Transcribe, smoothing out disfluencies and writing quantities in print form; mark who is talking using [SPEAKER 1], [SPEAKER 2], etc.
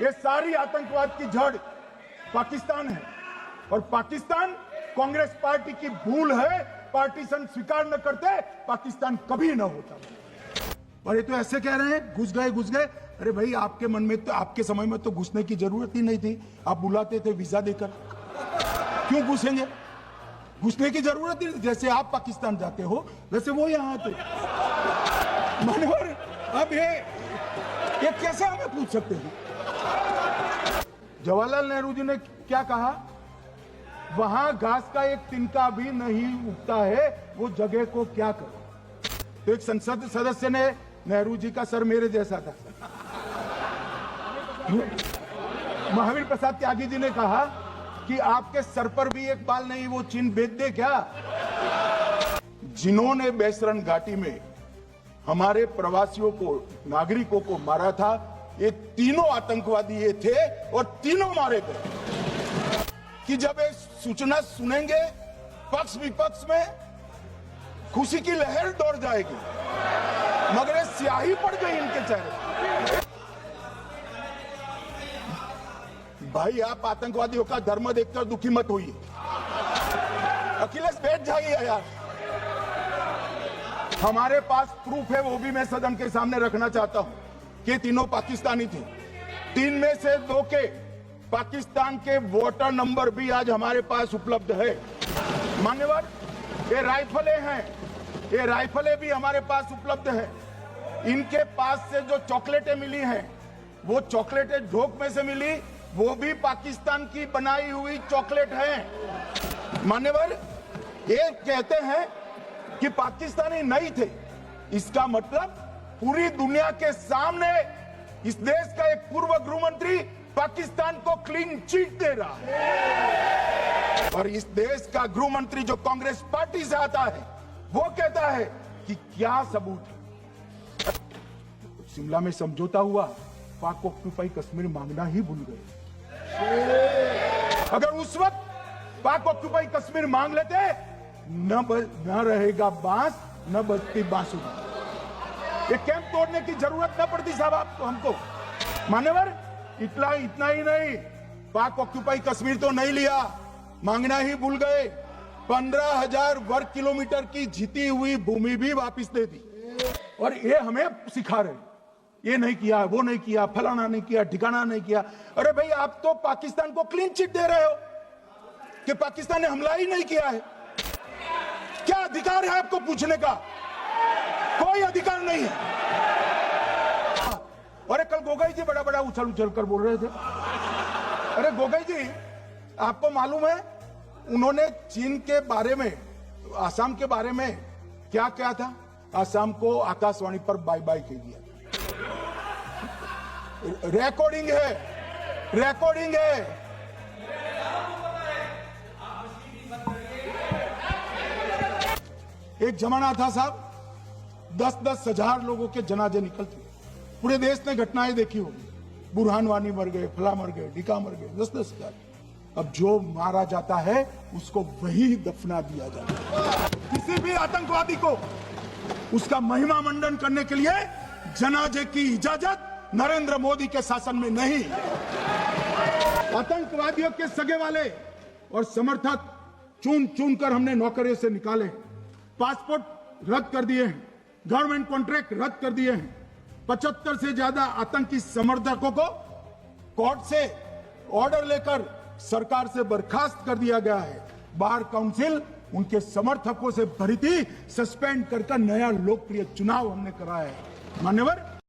[SPEAKER 1] ये सारी आतंकवाद की जड़ पाकिस्तान है और पाकिस्तान कांग्रेस पार्टी की भूल है। पार्टीशन स्वीकार न करते पाकिस्तान कभी न होता। और ये तो ऐसे कह रहे हैं घुस गए। अरे भाई, आपके मन में तो, आपके समय में तो घुसने की जरूरत ही नहीं थी। आप बुलाते थे वीजा देकर, क्यों घुसेंगे? घुसने की जरूरत ही, जैसे आप पाकिस्तान जाते हो वैसे वो यहाँ आते। मनोहर, अब ये कैसे हमें पूछ सकते हैं? जवाहरलाल नेहरू जी ने क्या कहा? वहां घास का एक तिनका भी नहीं उगता है, वो जगह को क्या करे। तो एक संसद सदस्य ने, नेहरू जी का सर मेरे जैसा था, महावीर प्रसाद त्यागी जी ने कहा कि आपके सर पर भी एक बाल नहीं, वो चिन्ह बेच दे क्या? जिन्होंने बैसरन घाटी में हमारे प्रवासियों को, नागरिकों को मारा था, ये तीनों आतंकवादी ये थे और तीनों मारे गए। कि जब ये सूचना सुनेंगे पक्ष विपक्ष में खुशी की लहर दौड़ जाएगी, मगर ये स्याही पड़ गई इनके चेहरे। भाई, आप आतंकवादियों का धर्म देखकर दुखी मत होइए। अखिलेश, बैठ जाइए यार। हमारे पास प्रूफ है, वो भी मैं सदन के सामने रखना चाहता हूं कि तीनों पाकिस्तानी थे। 3 में से 2 के पाकिस्तान के वोटर नंबर भी आज हमारे पास उपलब्ध है। मान्यवर, ये राइफलें हैं, ये राइफलें भी हमारे पास उपलब्ध है। इनके पास से जो चॉकलेटें मिली हैं, वो चॉकलेटें ढोक में से मिली, वो भी पाकिस्तान की बनाई हुई चॉकलेट है। मान्यवर, ये कहते हैं कि पाकिस्तानी नहीं थे, इसका मतलब पूरी दुनिया के सामने इस देश का एक पूर्व गृह मंत्री पाकिस्तान को क्लीन चिट दे रहा है। और इस देश का गृह मंत्री जो कांग्रेस पार्टी से आता है, वो कहता है कि क्या सबूत है। शिमला में समझौता हुआ, पाक ऑक्यूपाई कश्मीर मांगना ही भूल गए। अगर उस वक्त पाक ऑक्यूपाई कश्मीर मांग लेते, न रहेगा बांस, न बजती बांसुरी। ये कैंप तोड़ने की जरूरत न पड़ती साहब आपको, हमको। मान्यवर, इतना ही नहीं, पाक ऑक्यूपाई कश्मीर तो नहीं लिया, मांगना ही भूल गए। 15,000 वर्ग किलोमीटर की जीती हुई भूमि भी वापस दे दी। और ये हमें सिखा रहे, ये नहीं किया, वो नहीं किया, फलाना नहीं किया, ठिकाना नहीं किया। अरे भाई, आप तो पाकिस्तान को क्लीन चिट दे रहे हो कि पाकिस्तान ने हमला ही नहीं किया है। क्या अधिकार है आपको पूछने का? कोई अधिकार नहीं है। अरे कल गोगोई जी बड़ा उछल कर बोल रहे थे। अरे गोगोई जी, आपको मालूम है उन्होंने चीन के बारे में, आसाम के बारे में क्या क्या था? आसाम को आकाशवाणी पर बाय बाय कह दिया। रिकॉर्डिंग है। एक जमाना था साहब, 10-10 हजार लोगों के जनाजे निकलते। पूरे देश ने घटनाएं देखी होगी, बुरहान वानी मर गए, फला मर गए, ढिका मर गए, 10-10 हजार। अब जो मारा जाता है उसको वही दफना दिया जाता है। किसी भी आतंकवादी को उसका महिमा मंडन करने के लिए जनाजे की इजाजत नरेंद्र मोदी के शासन में नहीं। आतंकवादियों के सगे वाले और समर्थक चुन कर हमने नौकरियों से निकाले, पासपोर्ट रद्द कर दिए हैं, गवर्नमेंट कॉन्ट्रैक्ट रद्द कर दिए हैं। 75 से ज्यादा आतंकी समर्थकों को कोर्ट से ऑर्डर लेकर सरकार से बर्खास्त कर दिया गया है। बार काउंसिल उनके समर्थकों से भरी थी, सस्पेंड कर नया लोकप्रिय चुनाव हमने कराया है। मान्यवर,